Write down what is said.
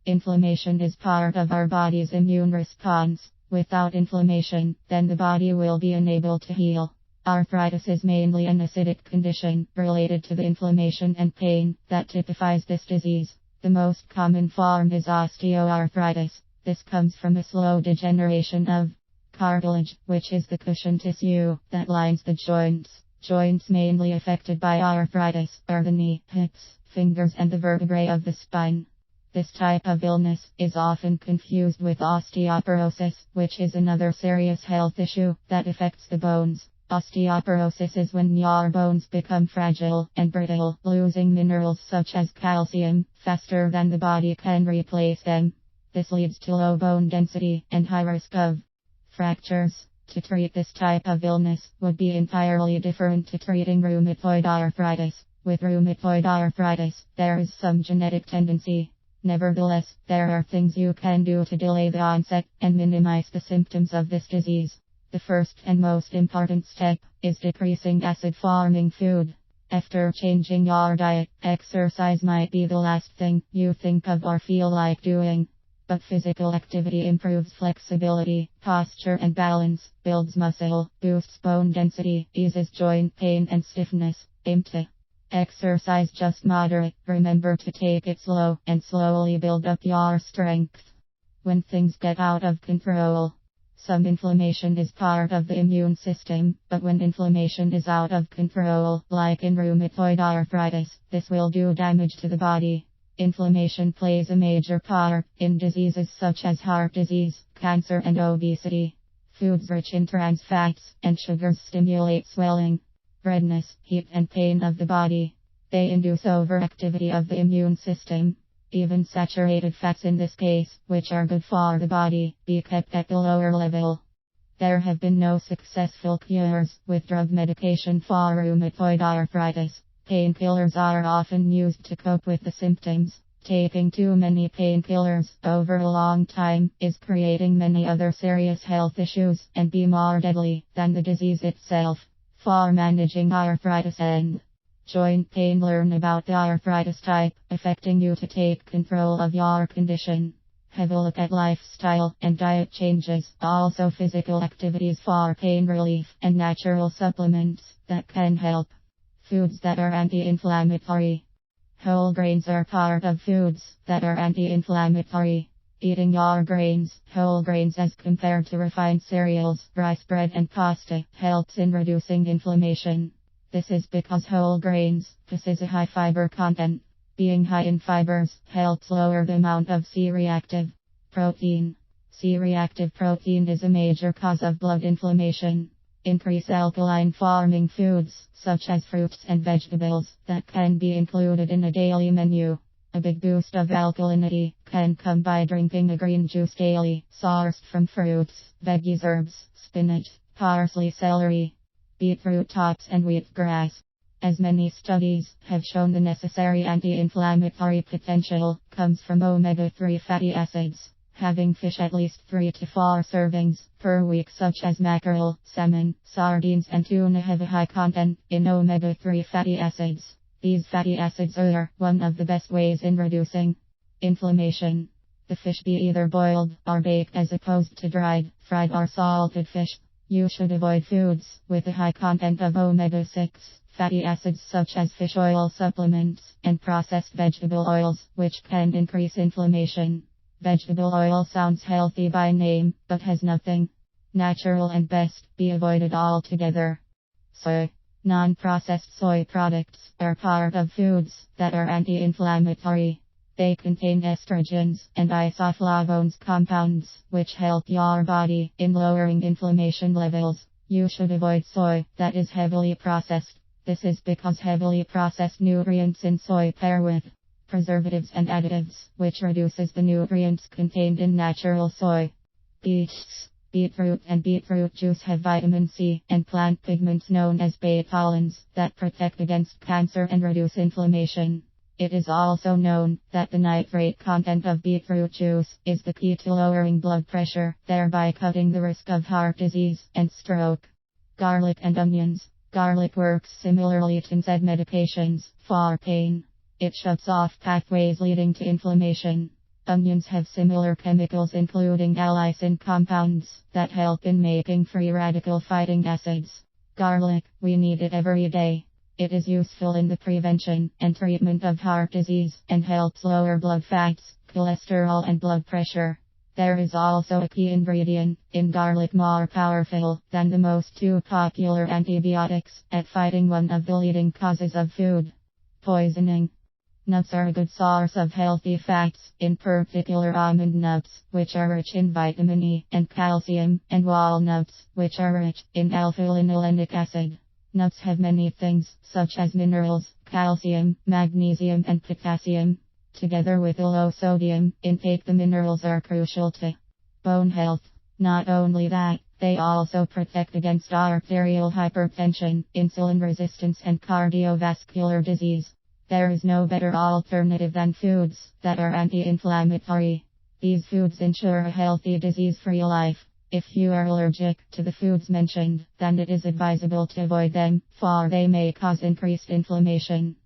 Inflammation is part of our body's immune response. Without inflammation, then the body will be unable to heal. Arthritis is mainly an acidic condition related to the inflammation and pain that typifies this disease. The most common form is osteoarthritis. This comes from a slow degeneration of cartilage, which is the cushion tissue that lines the joints. Joints mainly affected by arthritis are the knee, hips, fingers, and the vertebrae of the spine. This type of illness is often confused with osteoporosis, which is another serious health issue that affects the bones. Osteoporosis is when your bones become fragile and brittle, losing minerals such as calcium faster than the body can replace them. This leads to low bone density and high risk of fractures. To treat this type of illness would be entirely different to treating rheumatoid arthritis. With rheumatoid arthritis, there is some genetic tendency. Nevertheless, there are things you can do to delay the onset and minimize the symptoms of this disease. The first and most important step is decreasing acid-forming food. After changing your diet, exercise might be the last thing you think of or feel like doing. But physical activity improves flexibility, posture and balance, builds muscle, boosts bone density, eases joint pain and stiffness. Aim to exercise just moderate. Remember to take it slow and slowly build up your strength. When things get out of control, some inflammation is part of the immune system, but when inflammation is out of control, like in rheumatoid arthritis, this will do damage to the body. Inflammation plays a major part in diseases such as heart disease, cancer, and obesity. Foods rich in trans fats and sugars stimulate swelling, redness, heat, and pain of the body. They induce overactivity of the immune system. Even saturated fats in this case, which are good for the body, be kept at a lower level. There have been no successful cures with drug medication for rheumatoid arthritis. Painkillers are often used to cope with the symptoms. Taking too many painkillers over a long time is creating many other serious health issues and be more deadly than the disease itself. For managing arthritis and joint pain, learn about the arthritis type affecting you to take control of your condition. Have a look at lifestyle and diet changes, also physical activities for pain relief, and natural supplements that can help. Foods that are anti-inflammatory. Whole grains are part of foods that are anti-inflammatory. Eating your grains, whole grains as compared to refined cereals, rice bread and pasta, helps in reducing inflammation. This is because whole grains possess a high fiber content. Being high in fibers helps lower the amount of C-reactive protein. C-reactive protein is a major cause of blood inflammation. Increase alkaline forming foods, such as fruits and vegetables, that can be included in a daily menu. A big boost of alkalinity can come by drinking a green juice daily, sourced from fruits, veggies, herbs, spinach, parsley, celery, beetroot tops, and wheatgrass. As many studies have shown, the necessary anti-inflammatory potential comes from omega-3 fatty acids. Having fish at least 3 to 4 servings per week, such as mackerel, salmon, sardines, and tuna, have a high content in omega-3 fatty acids. These fatty acids are one of the best ways in reducing inflammation. The fish be either boiled or baked as opposed to dried, fried, or salted fish. You should avoid foods with a high content of omega-6 fatty acids, such as fish oil supplements and processed vegetable oils, which can increase inflammation. Vegetable oil sounds healthy by name, but has nothing natural and best be avoided altogether. Soy. Non-processed soy products are part of foods that are anti-inflammatory. They contain estrogens and isoflavones compounds, which help your body in lowering inflammation levels. You should avoid soy that is heavily processed. This is because heavily processed nutrients in soy pair with preservatives and additives, which reduces the nutrients contained in natural soy. Beets. Beetroot and beetroot juice have vitamin C and plant pigments known as betalains that protect against cancer and reduce inflammation. It is also known that the nitrate content of beetroot juice is the key to lowering blood pressure, thereby cutting the risk of heart disease and stroke. Garlic and onions. Garlic works similarly to NSAID medications for pain. It shuts off pathways leading to inflammation. Onions have similar chemicals including allicin compounds that help in making free radical fighting acids. Garlic, we need it every day. It is useful in the prevention and treatment of heart disease and helps lower blood fats, cholesterol and blood pressure. There is also a key ingredient in garlic more powerful than the most two popular antibiotics at fighting one of the leading causes of food poisoning. Nuts are a good source of healthy fats, in particular almond nuts, which are rich in vitamin E and calcium, and walnuts, which are rich in alpha-linolenic acid. Nuts have many things, such as minerals, calcium, magnesium and potassium. Together with a low sodium intake, the minerals are crucial to bone health. Not only that, they also protect against arterial hypertension, insulin resistance and cardiovascular disease. There is no better alternative than foods that are anti-inflammatory. These foods ensure a healthy, disease-free life. If you are allergic to the foods mentioned, then it is advisable to avoid them, for they may cause increased inflammation.